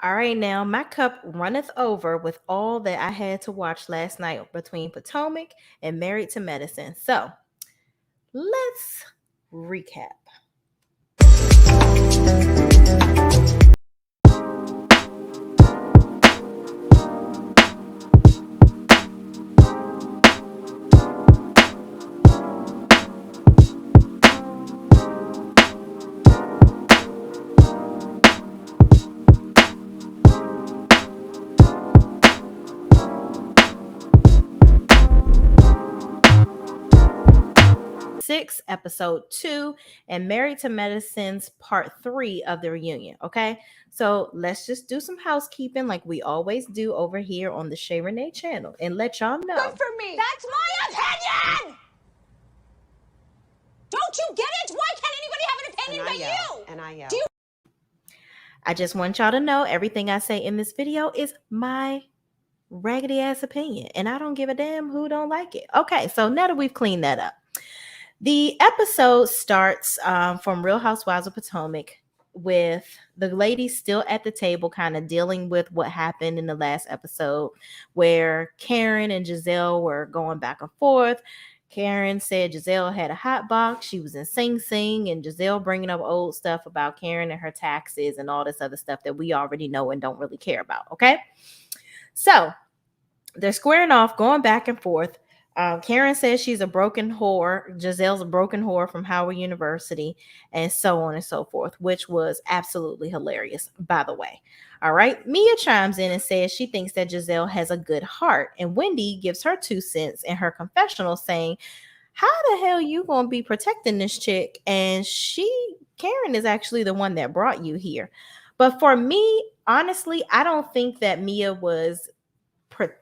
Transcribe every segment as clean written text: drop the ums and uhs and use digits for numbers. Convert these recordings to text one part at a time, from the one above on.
All right, now my cup runneth over with all that I had to watch last night between Potomac and Married to Medicine. So let's recap. 6, episode 2, and Married to Medicine's part 3 of the reunion. Okay, so let's just do some housekeeping like we always do over here on the Shay Renee channel and let y'all Good know. for me. That's my opinion. Don't you get it? Why can't anybody have an opinion but you? And I yell. Do you I just want y'all to know everything I say in this video is my raggedy ass opinion, and I don't give a damn who don't like it. Okay, so now that we've cleaned that up, the episode starts from Real Housewives of Potomac with the ladies still at the table, kind of dealing with what happened in the last episode, where Karen and Giselle were going back and forth. Karen said Giselle had a hot box. She was in Sing Sing, and Giselle bringing up old stuff about Karen and her taxes and all this other stuff that we already know and don't really care about. Okay. So they're squaring off, going back and forth. Karen says she's a broken whore. Giselle's a broken whore from Howard University, and so on and so forth, which was absolutely hilarious, by the way. All right. Mia chimes in and says she thinks that Giselle has a good heart, and Wendy gives her 2 cents in her confessional saying, how the hell you gonna be protecting this chick? And Karen is actually the one that brought you here. But for me, honestly, I don't think that Mia was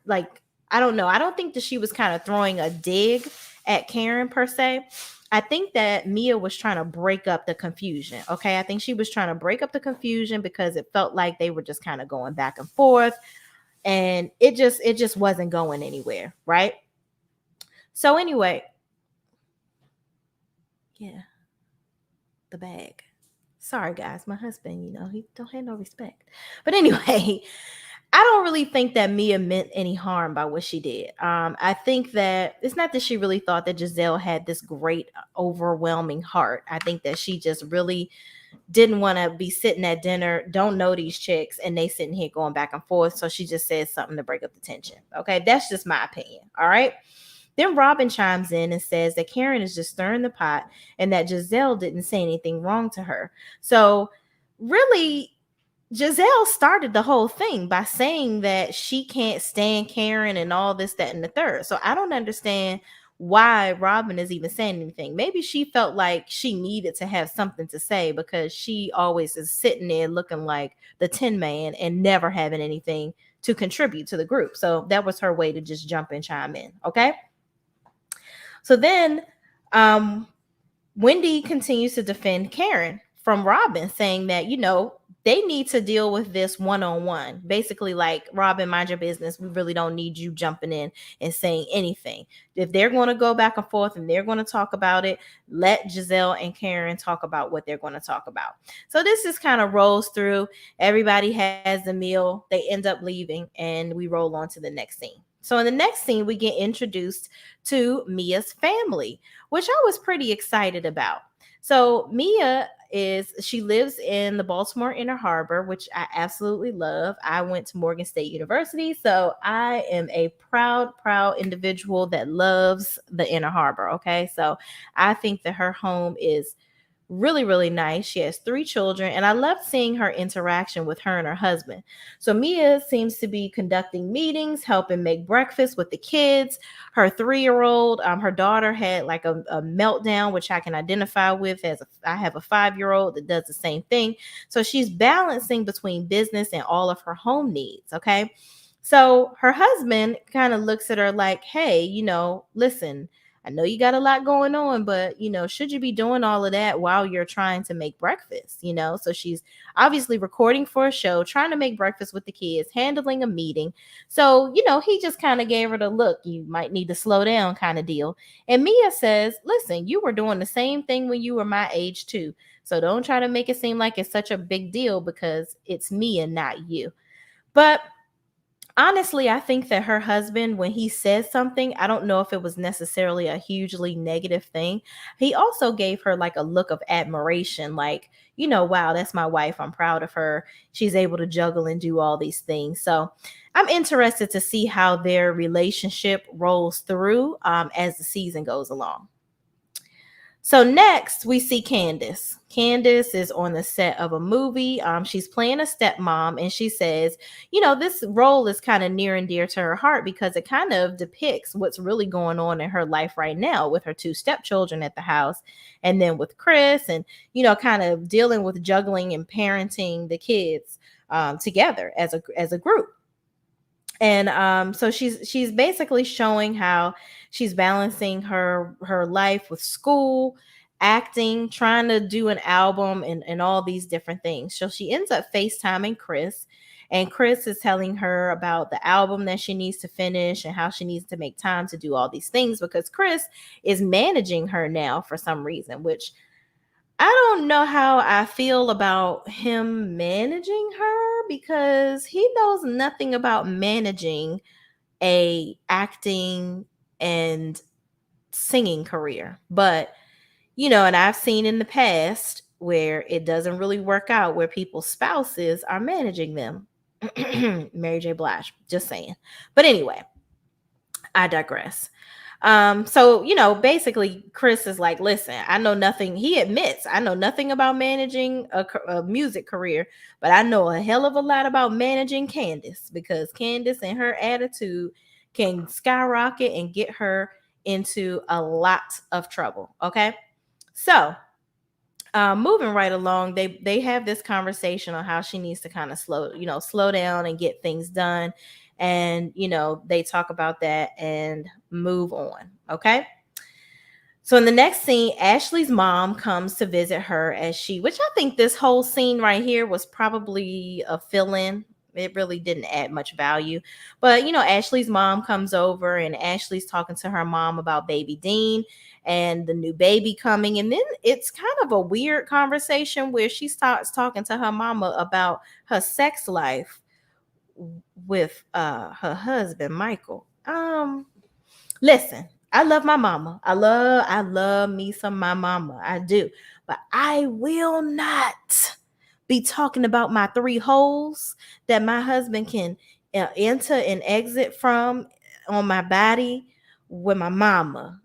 like, I don't know. I don't think that she was kind of throwing a dig at Karen per se. I think that Mia was trying to break up the confusion. Okay. I think she was trying to break up the confusion because it felt like they were just kind of going back and forth, and it just wasn't going anywhere. Right. So anyway, yeah, the bag. Sorry guys, my husband, he don't have no respect. But anyway, I don't really think that Mia meant any harm by what she did. I think that it's not that she really thought that Giselle had this great, overwhelming heart. I think that she just really didn't want to be sitting at dinner, don't know these chicks, and they sitting here going back and forth. So she just said something to break up the tension. Okay, that's just my opinion. All right. Then Robin chimes in and says that Karen is just stirring the pot and that Giselle didn't say anything wrong to her. So really, Giselle started the whole thing by saying that she can't stand Karen and all this, that, and the third. So I don't understand why Robin is even saying anything. Maybe she felt like she needed to have something to say because she always is sitting there looking like the Tin Man and never having anything to contribute to the group. So that was her way to just jump and chime in. Okay. So then Wendy continues to defend Karen from Robin, saying that, they need to deal with this one-on-one. Basically, like, Robin, mind your business. We really don't need you jumping in and saying anything. If they're going to go back and forth and they're going to talk about it, let Giselle and Karen talk about what they're going to talk about. So this just kind of rolls through. Everybody has the meal. They end up leaving, and we roll on to the next scene. So in the next scene, we get introduced to Mia's family, which I was pretty excited about. So Mia she lives in the Baltimore Inner Harbor, which I absolutely love. I went to Morgan State University, so I am a proud individual that loves the Inner Harbor. Okay, so I think that her home is really, really nice. She has 3 children, and I love seeing her interaction with her and her husband. So Mia seems to be conducting meetings, helping make breakfast with the kids. Her 3-year-old, her daughter had like a meltdown, which I can identify with, as I have a 5-year-old that does the same thing. So she's balancing between business and all of her home needs. Okay. So her husband kind of looks at her like, hey, listen, I know you got a lot going on, but should you be doing all of that while you're trying to make breakfast? So she's obviously recording for a show, trying to make breakfast with the kids, handling a meeting. So, he just kind of gave her the look, you might need to slow down kind of deal. And Mia says, listen, you were doing the same thing when you were my age too. So don't try to make it seem like it's such a big deal because it's me and not you. But honestly, I think that her husband, when he said something, I don't know if it was necessarily a hugely negative thing. He also gave her like a look of admiration, like, wow, that's my wife. I'm proud of her. She's able to juggle and do all these things. So I'm interested to see how their relationship rolls through as the season goes along. So next we see Candace. Candace is on the set of a movie. She's playing a stepmom, and she says, this role is kind of near and dear to her heart because it kind of depicts what's really going on in her life right now with her two stepchildren at the house, and then with Chris, and kind of dealing with juggling and parenting the kids together as a group. And so she's basically showing how she's balancing her life with school, acting, trying to do an album, and all these different things. So she ends up FaceTiming Chris, and Chris is telling her about the album that she needs to finish and how she needs to make time to do all these things because Chris is managing her now for some reason, which I don't know how I feel about him managing her because he knows nothing about managing a acting and singing career. But, and I've seen in the past where it doesn't really work out where people's spouses are managing them. Mary J. Blige, just saying. But anyway, I digress. So basically Chris is like, listen, I know nothing. He admits, I know nothing about managing a music career, but I know a hell of a lot about managing Candace because Candace and her attitude can skyrocket and get her into a lot of trouble. Okay. So moving right along, they have this conversation on how she needs to kind of slow down and get things done, and they talk about that and move on. Okay. So in the next scene, Ashley's mom comes to visit her which I think this whole scene right here was probably a fill-in. It really didn't add much value. But, Ashley's mom comes over and Ashley's talking to her mom about baby Dean and the new baby coming. And then it's kind of a weird conversation where she starts talking to her mama about her sex life with her husband, Michael. Listen, I love my mama. I love me some my mama. I do. But I will not be talking about my 3 holes that my husband can enter and exit from on my body with my mama.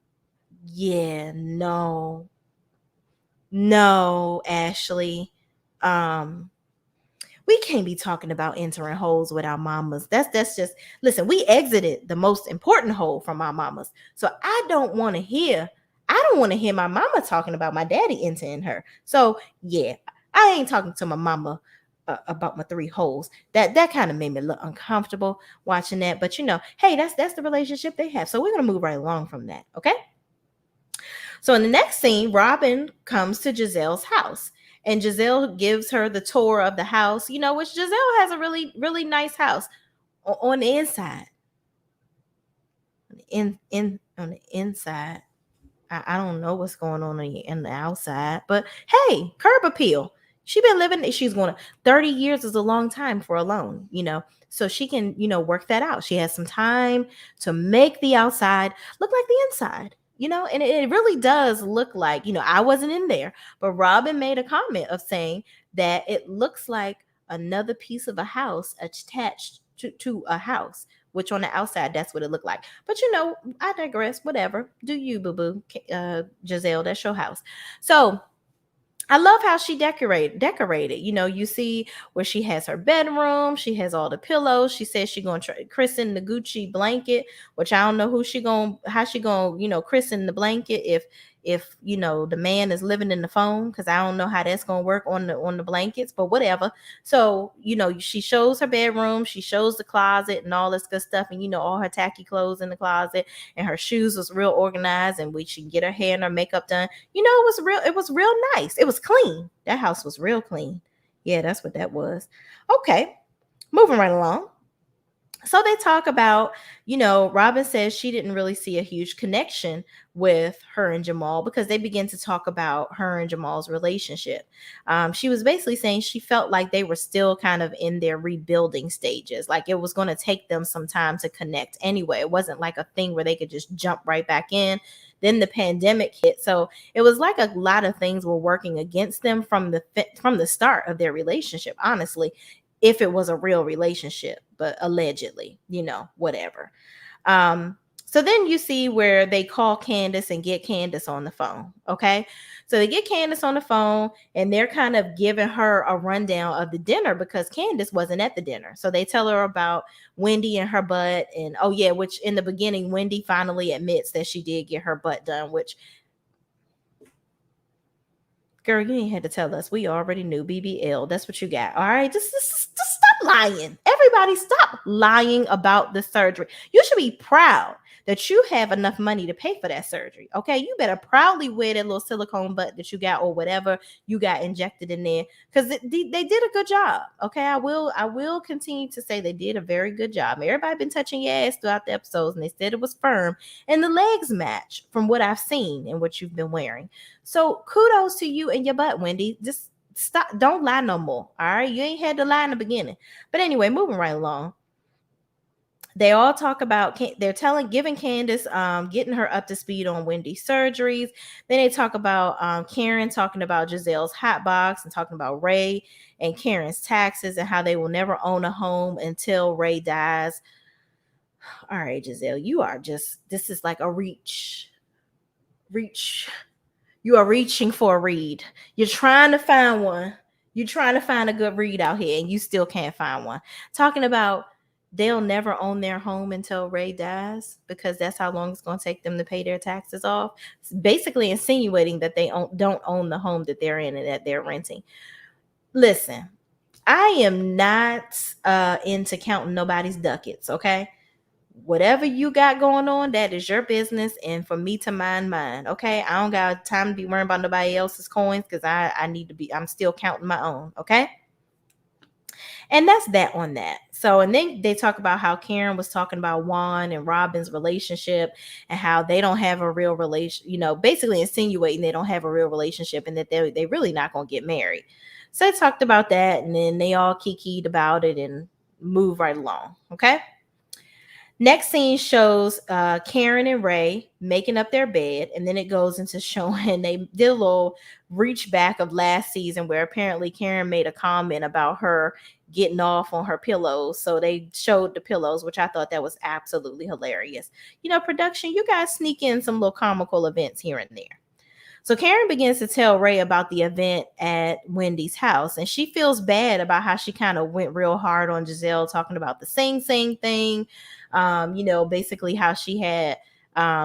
Yeah, no. No, Ashley. Um we can't be talking about entering holes with our mamas. That's just, listen, we exited the most important hole from our mamas. So I don't want to hear my mama talking about my daddy entering her. So yeah, I ain't talking to my mama about my 3 holes. That kind of made me look uncomfortable watching that. But hey, that's the relationship they have. So we're gonna move right along from that. Okay. So in the next scene, Robin comes to Giselle's house. And Giselle gives her the tour of the house, which Giselle has a really, really nice house on the inside. On the inside. I don't know what's going on in the outside, but hey, curb appeal. She's going to 30 years is a long time for a loan, so she can, work that out. She has some time to make the outside look like the inside. And it really does look like, I wasn't in there, but Robin made a comment of saying that it looks like another piece of a house attached to a house, which on the outside, that's what it looked like. But I digress. Whatever. Do you, boo-boo? Giselle, that's your house. So I love how she decorated. You see where she has her bedroom. She has all the pillows. She says she's gonna christen the Gucci blanket, which I don't know how she gonna christen the blanket if the man is living in the phone, because I don't know how that's gonna work on the blankets, but whatever. So she shows her bedroom, she shows the closet and all this good stuff, and all her tacky clothes in the closet, and her shoes was real organized, and she can get her hair and her makeup done. It was real nice. It was clean. That house was real clean. Yeah, that's what that was. Okay, moving right along. So they talk about, Robin says she didn't really see a huge connection with her and Jamal because they begin to talk about her and Jamal's relationship. She was basically saying she felt like they were still kind of in their rebuilding stages. Like it was going to take them some time to connect anyway. It wasn't like a thing where they could just jump right back in. Then the pandemic hit, so it was like a lot of things were working against them from the start of their relationship. Honestly, if it was a real relationship, but allegedly, whatever. So then you see where they call Candace and get Candace on the phone. Okay. So they get Candace on the phone and they're kind of giving her a rundown of the dinner because Candace wasn't at the dinner. So they tell her about Wendy and her butt. And oh, yeah, which in the beginning, Wendy finally admits that she did get her butt done, which, girl, you ain't had to tell us. We already knew. BBL. That's what you got. All right. Just stop lying. Everybody stop lying about the surgery. You should be proud that you have enough money to pay for that surgery. Okay. You better proudly wear that little silicone butt that you got or whatever you got injected in there because they did a good job. Okay. I will continue to say they did a very good job. Everybody been touching your ass throughout the episodes and they said it was firm and the legs match from what I've seen and what you've been wearing. So kudos to you and your butt, Wendy. Just stop. Don't lie no more. All right. You ain't had to lie in the beginning. But anyway, moving right along. They all talk about they're giving Candace getting her up to speed on Wendy's surgeries. Then they talk about Karen talking about Giselle's hot box and talking about Ray and Karen's taxes and how they will never own a home until Ray dies. All right, Giselle, you are just, this is like a reach. You are reaching for a read. You're trying to find one. You're trying to find a good read out here, and you still can't find one. Talking about they'll never own their home until Ray dies because that's how long it's going to take them to pay their taxes off. It's basically insinuating that they don't own the home that they're in and that they're renting. Listen, I am not into counting nobody's ducats, okay? Whatever you got going on, that is your business, and for me to mind mine. Okay, I don't got time to be worrying about nobody else's coins because I need to be, I'm still counting my own. Okay, and that's that on that. So, and then they talk about how Karen was talking about Juan and Robin's relationship and how they don't have a real relation, basically insinuating they don't have a real relationship and that they really not gonna get married. So they talked about that, and then they all kikied about it and move right along. Okay. Next scene shows Karen and Ray making up their bed, and then it goes into showing they did a little reach back of last season where apparently Karen made a comment about her getting off on her pillows. So they showed the pillows, which I thought that was absolutely hilarious. Production, you guys sneak in some little comical events here and there. So Karen begins to tell Ray about the event at Wendy's house, and she feels bad about how she kind of went real hard on Giselle talking about the Sing Sing thing. Basically how she had,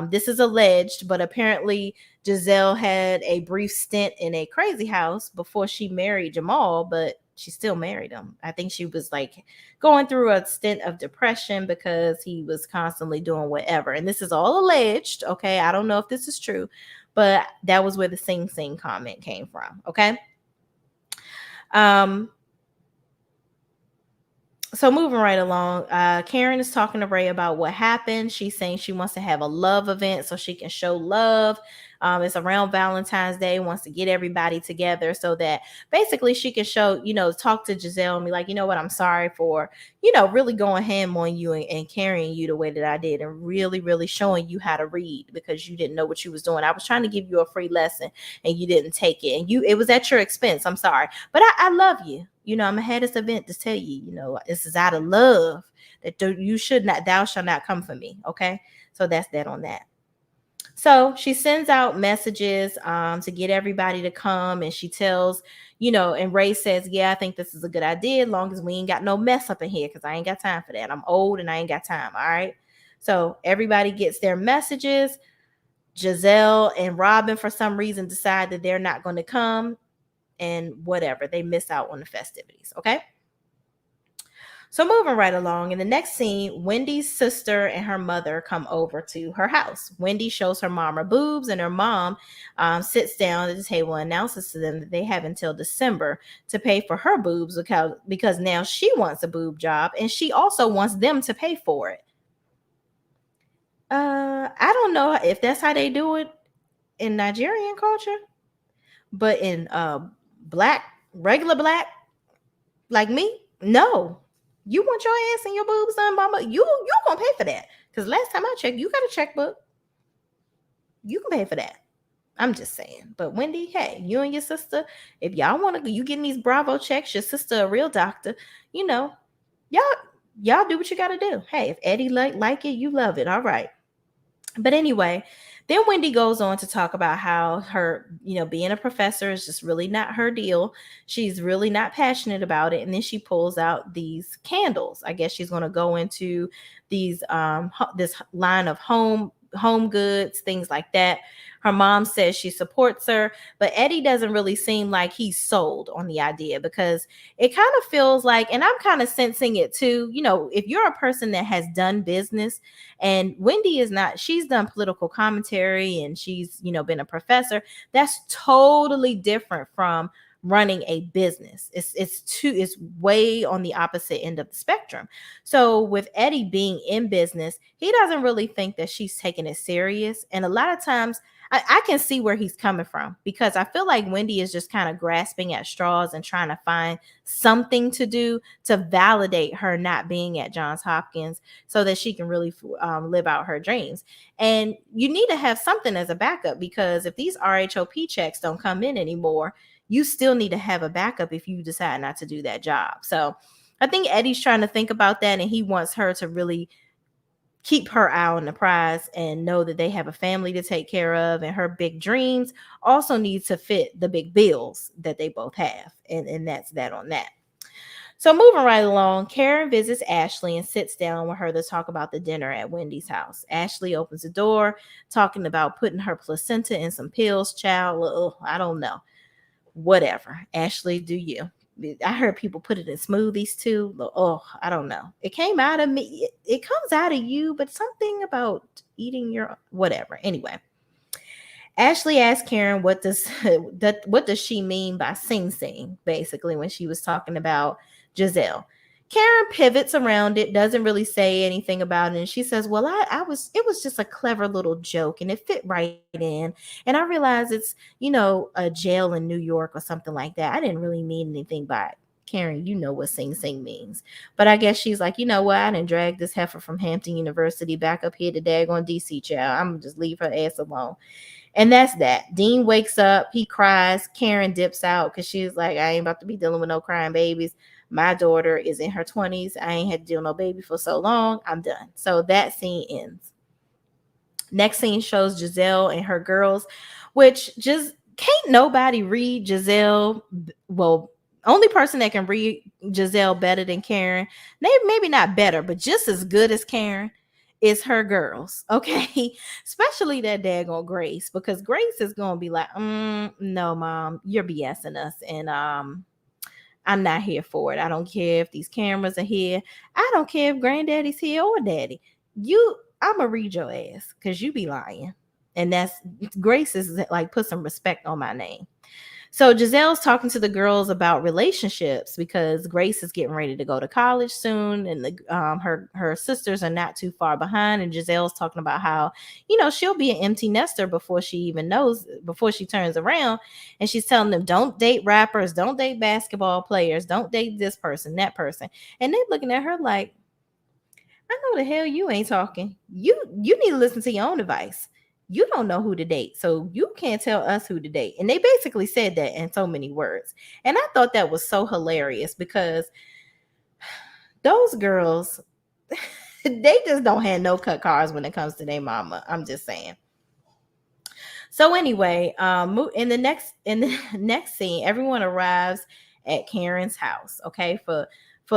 this is alleged, but apparently Giselle had a brief stint in a crazy house before she married Jamal, but she still married him. I think she was like going through a stint of depression because he was constantly doing whatever. And this is all alleged. Okay. I don't know if this is true, but that was where the Sing Sing comment came from. Okay. So moving right along, Karen is talking to Ray about what happened. She's saying she wants to have a love event so she can show love. It's around Valentine's Day, wants to get everybody together so that basically she can show, talk to Giselle and be like, you know what, I'm sorry for, really going ham on you and carrying you the way that I did and really, really showing you how to read because you didn't know what you was doing. I was trying to give you a free lesson and you didn't take it. And it was at your expense. I'm sorry. But I love you. I'm gonna have this event to tell you, this is out of love that thou shalt not come for me. Okay. So that's that on that. So she sends out messages to get everybody to come, and she tells, and Ray says, yeah, I think this is a good idea as long as we ain't got no mess up in here because I ain't got time for that. I'm old and I ain't got time. All right. So everybody gets their messages. Giselle and Robin, for some reason, decide that they're not going to come and whatever. They miss out on the festivities. Okay. So moving right along, in the next scene, Wendy's sister and her mother come over to her house. Wendy shows her mom her boobs, and her mom sits down at the table and announces to them that they have until December to pay for her boobs because now she wants a boob job, and she also wants them to pay for it. I don't know if that's how they do it in Nigerian culture, but in black, regular black like me, no. You want your ass and your boobs done, mama? You gonna pay for that? Because last time I checked, you got a checkbook. You can pay for that. I'm just saying. But Wendy, hey, you and your sister, if y'all want to, you getting these Bravo checks. Your sister a real doctor. You know, y'all y'all do what you got to do. Hey, if Eddie like it, you love it. All right. But anyway, then Wendy goes on to talk about how her, being a professor is just really not her deal. She's really not passionate about it. And then she pulls out these candles. I guess she's going to go into these this line of home goods, things like that. Her mom says she supports her, but Eddie doesn't really seem like he's sold on the idea because it kind of feels like, and I'm kind of sensing it too, if you're a person that has done business, and Wendy is not, she's done political commentary and she's, been a professor. That's totally different from running a business. It's way on the opposite end of the spectrum. So with Eddie being in business, he doesn't really think that she's taking it serious. And a lot of times I can see where he's coming from because I feel like Wendy is just kind of grasping at straws and trying to find something to do to validate her not being at Johns Hopkins so that she can really live out her dreams. And you need to have something as a backup because if these RHOP checks don't come in anymore, you still need to have a backup if you decide not to do that job. So I think Eddie's trying to think about that, and he wants her to really keep her eye on the prize and know that they have a family to take care of, and her big dreams also need to fit the big bills that they both have. And that's that on that. So moving right along, Karen visits Ashley and sits down with her to talk about the dinner at Wendy's house. Ashley opens the door, talking about putting her placenta in some pills. Child, I don't know. Whatever. Ashley, do you? I heard people put it in smoothies too. Oh, I don't know. It came out of me. It comes out of you, but something about eating your whatever. Anyway, Ashley asked Karen what does she mean by sing sing, basically, when she was talking about Giselle. Karen pivots around it, doesn't really say anything about it, and she says, "Well, it was just a clever little joke, and it fit right in. And I realize it's a jail in New York or something like that. I didn't really mean anything by it." Karen, you know what sing sing means, but I guess she's like, you know what? I didn't drag this heifer from Hampton University back up here to daggone DC, child. I'm gonna just leave her ass alone. And that's that. Dean wakes up, he cries. Karen dips out because she's like, I ain't about to be dealing with no crying babies. My daughter is in her 20s. I ain't had to deal with no baby for so long. I'm done. So that scene ends. Next scene shows Giselle and her girls, which just can't nobody read Giselle. Well, only person that can read Giselle better than Karen, maybe not better, but just as good as Karen, is her girls. Okay. Especially that daggone Grace, because Grace is gonna be like, no, mom, you're BSing us. And I'm not here for it. I don't care if these cameras are here. I don't care if granddaddy's here or daddy. I'ma read your ass because you be lying. And that's Grace is like, put some respect on my name. So Giselle's talking to the girls about relationships because Grace is getting ready to go to college soon, and her sisters are not too far behind. And Giselle's talking about how she'll be an empty nester before she turns around, and she's telling them, don't date rappers, don't date basketball players, don't date this person, that person, and they're looking at her like, I know the hell you ain't talking. You need to listen to your own advice. You don't know who to date, so you can't tell us who to date. And they basically said that in so many words. And I thought that was so hilarious because those girls, they just don't have no cut cards when it comes to their mama. I'm just saying. So anyway, in the next scene, everyone arrives at Karen's house, okay, for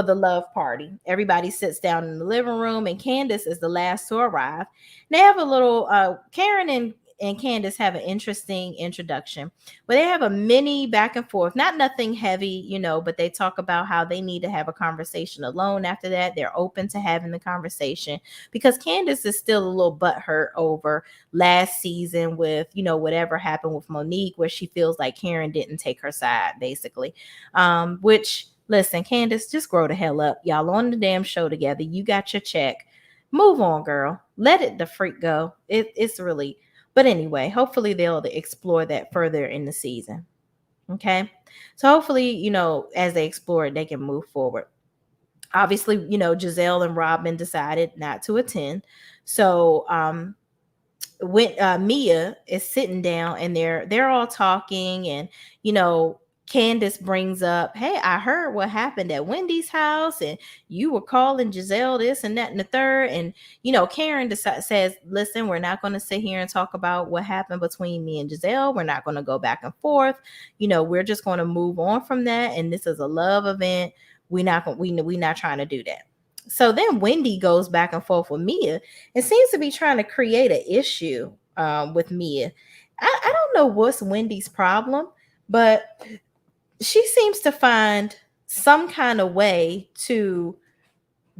the love party. Everybody sits down in the living room, and Candace is the last to arrive. They have a little Karen and and Candace have an interesting introduction where they have a mini back and forth, not nothing heavy, but they talk about how they need to have a conversation alone after that. They're open to having the conversation because Candace is still a little butthurt over last season with, whatever happened with Monique, where she feels like Karen didn't take her side, basically. Which, listen, Candace, just grow the hell up. Y'all on the damn show together. You got your check. Move on, girl. Let it the freak go. It's really, but anyway, hopefully they'll explore that further in the season. Okay. So hopefully, as they explore it, they can move forward. Obviously, Giselle and Robin decided not to attend. So when Mia is sitting down and they're all talking, and Candace brings up, hey, I heard what happened at Wendy's house, and you were calling Giselle this and that and the third. And Karen says, listen, we're not going to sit here and talk about what happened between me and Giselle. We're not going to go back and forth. We're just going to move on from that, and this is a love event. We're not trying to do that. So then Wendy goes back and forth with Mia and seems to be trying to create an issue with Mia. I don't know what's Wendy's problem, but she seems to find some kind of way to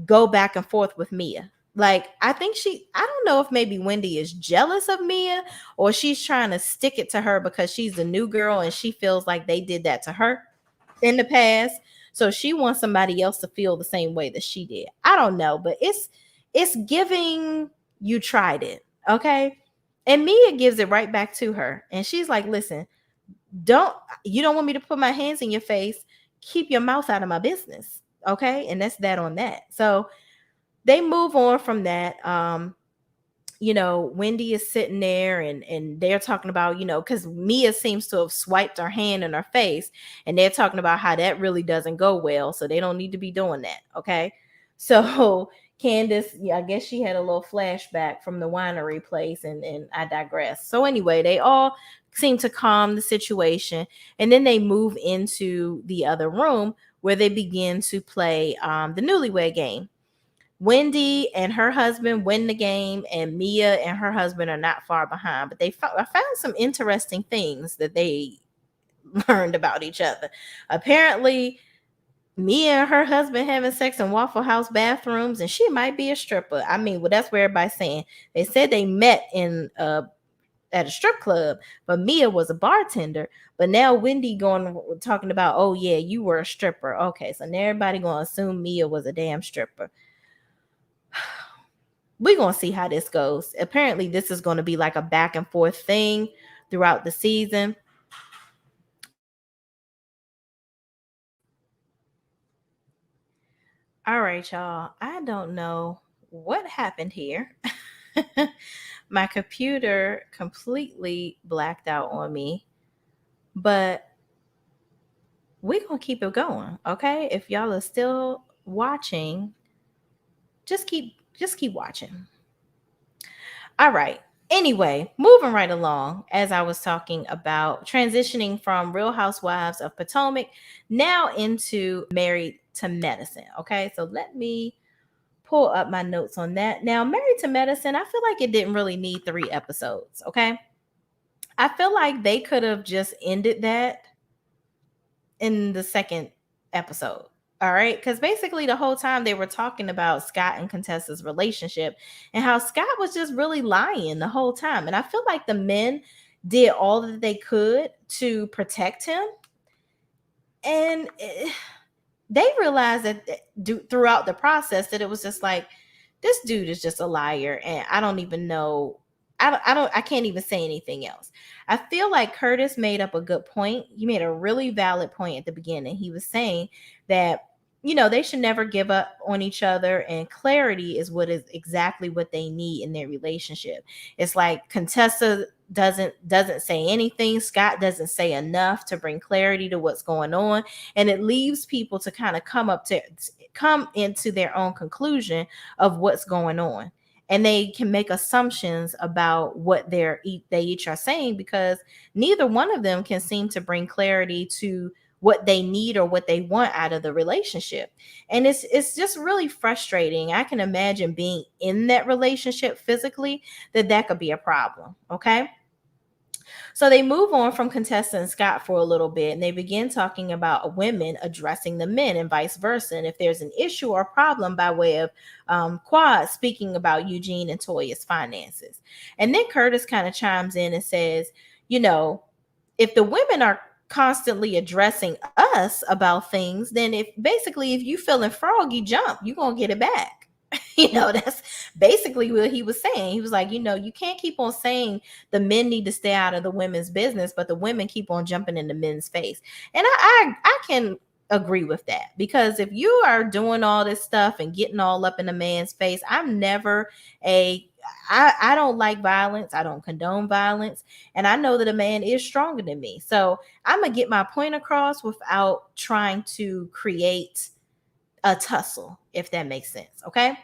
go back and forth with Mia. Like, I don't know if maybe Wendy is jealous of Mia, or she's trying to stick it to her because she's the new girl and she feels like they did that to her in the past. So she wants somebody else to feel the same way that she did. I don't know, but it's giving you tried it, okay? And Mia gives it right back to her. And she's like, listen, you don't want me to put my hands in your face. Keep your mouth out of my business. Okay. And that's that on that. So they move on from that. Wendy is sitting there and they're talking about, because Mia seems to have swiped her hand in her face, and they're talking about how that really doesn't go well. So they don't need to be doing that. Okay. So Candace, I guess she had a little flashback from the winery place, and I digress. So anyway, they all seem to calm the situation, and then they move into the other room where they begin to play the newlywed game. Wendy and her husband win the game, and Mia and her husband are not far behind. But I found some interesting things that they learned about each other. Apparently, Mia and her husband having sex in Waffle House bathrooms, and she might be a stripper. I mean, well, that's what everybody's saying. They said they met at a strip club, but Mia was a bartender. But now Wendy talking about, oh yeah, you were a stripper. Okay, so now everybody gonna assume Mia was a damn stripper. We're going to see how this goes. Apparently, this is going to be like a back and forth thing throughout the season. All right, y'all. I don't know what happened here. My computer completely blacked out on me, but we're going to keep it going. Okay. If y'all are still watching, just keep watching. All right. Anyway, moving right along, as I was talking about transitioning from Real Housewives of Potomac now into Married to Medicine. Okay, so let me pull up my notes on that. Now, Married to Medicine, I feel like it didn't really need 3 episodes. Okay, I feel like they could have just ended that in the second episode. All right. Because basically, the whole time they were talking about Scott and Contessa's relationship and how Scott was just really lying the whole time. And I feel like the men did all that they could to protect him. And they realized that throughout the process that it was just like, this dude is just a liar. And I don't even know. I can't even say anything else. I feel like Curtis made up a good point. He made a really valid point at the beginning. He was saying that, they should never give up on each other, and clarity is exactly what they need in their relationship. It's like Contessa doesn't say anything. Scott doesn't say enough to bring clarity to what's going on. And it leaves people to kind of come into their own conclusion of what's going on. And they can make assumptions about what they each are saying, because neither one of them can seem to bring clarity to what they need or what they want out of the relationship. And it's just really frustrating. I can imagine being in that relationship physically, that could be a problem. Okay. So they move on from Contessa and Scott for a little bit, and they begin talking about women addressing the men and vice versa. And if there's an issue or problem by way of Quad speaking about Eugene and Toya's finances. And then Curtis kind of chimes in and says, you know, if the women are constantly addressing us about things, then if you feeling froggy, jump, you're going to get it back. That's basically what he was saying. He was like, you can't keep on saying the men need to stay out of the women's business, but the women keep on jumping in the men's face. And I can agree with that, because if you are doing all this stuff and getting all up in a man's face, I don't like violence. I don't condone violence. And I know that a man is stronger than me. So I'm going to get my point across without trying to create a tussle, if that makes sense. Okay.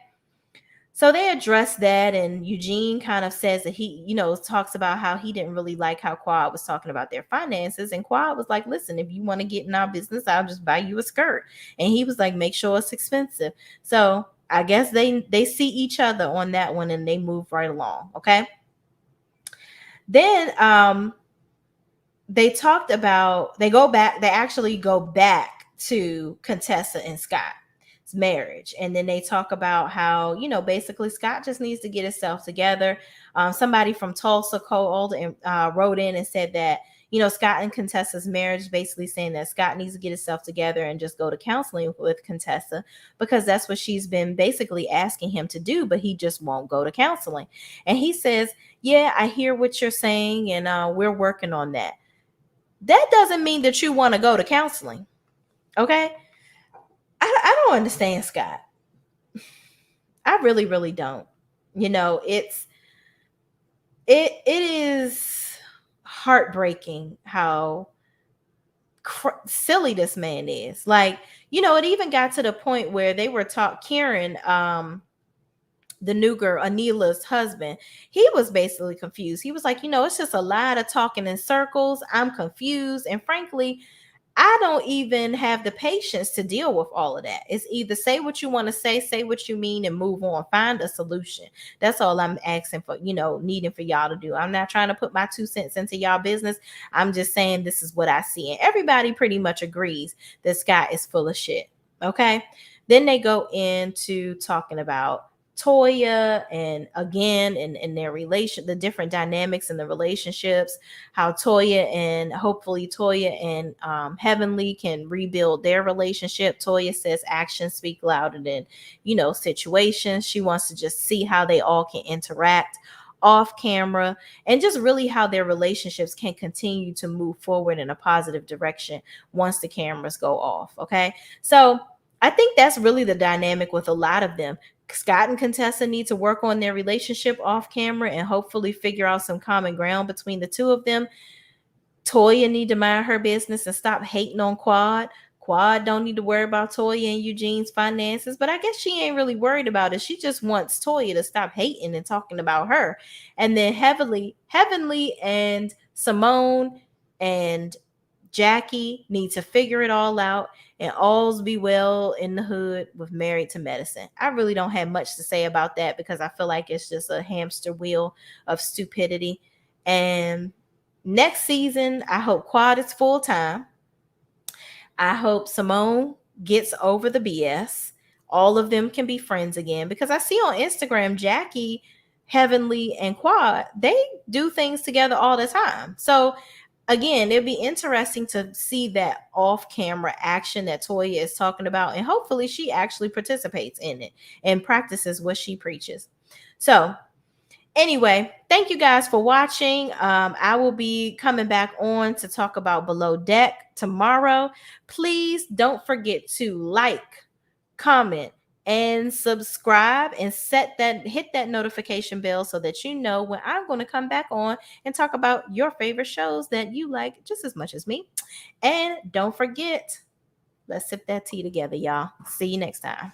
So they address that, and Eugene kind of says that he, talks about how he didn't really like how Quad was talking about their finances. And Quad was like, listen, if you want to get in our business, I'll just buy you a skirt. And he was like, make sure it's expensive. So I guess they see each other on that one, and they move right along. Okay. Then they actually go back to Contessa and Scott's marriage. And then they talk about how, basically Scott just needs to get himself together. Somebody from Tulsa called and wrote in and said that, Scott and Contessa's marriage, basically saying that Scott needs to get himself together and just go to counseling with Contessa, because that's what she's been basically asking him to do, but he just won't go to counseling. And he says, yeah, I hear what you're saying, and we're working on that. That doesn't mean that you want to go to counseling. Okay. I don't understand Scott. I really, really don't. It is heartbreaking how silly this man is. Like, it even got to the point where they were Karen, the new girl, Anila's husband, he was basically confused. He was like, it's just a lot of talking in circles. I'm confused. And frankly, I don't even have the patience to deal with all of that. It's either say what you want to say what you mean, and move on. Find a solution. That's all I'm asking for, needing for y'all to do. I'm not trying to put my 2 cents into y'all business. I'm just saying this is what I see. And everybody pretty much agrees that Scott is full of shit. Okay. Then they go into talking about Toya, and again in their relation, the different dynamics in the relationships, how Toya and Heavenly can rebuild their relationship. Toya says actions speak louder than situations. She wants to just see how they all can interact off camera, and just really how their relationships can continue to move forward in a positive direction once the cameras go off. Okay, so I think that's really the dynamic with a lot of them. Scott and Contessa need to work on their relationship off camera and hopefully figure out some common ground between the two of them. Toya need to mind her business and stop hating on Quad. Quad don't need to worry about Toya and Eugene's finances, but I guess she ain't really worried about it. She just wants Toya to stop hating and talking about her. And then Heavenly and Simone and Jackie need to figure it all out, and all's be well in the hood with Married to Medicine. I really don't have much to say about that, because I feel like it's just a hamster wheel of stupidity. And next season, I hope Quad is full time. I hope Simone gets over the BS. All of them can be friends again, because I see on Instagram, Jackie, Heavenly, and Quad, they do things together all the time. So again, it'll be interesting to see that off-camera action that Toya is talking about, and hopefully she actually participates in it and practices what she preaches. So anyway, thank you guys for watching. I will be coming back on to talk about Below Deck tomorrow. Please don't forget to like, comment, and subscribe, and hit that notification bell so that you know when I'm going to come back on and talk about your favorite shows that you like just as much as me. And don't forget, let's sip that tea together, y'all. See you next time.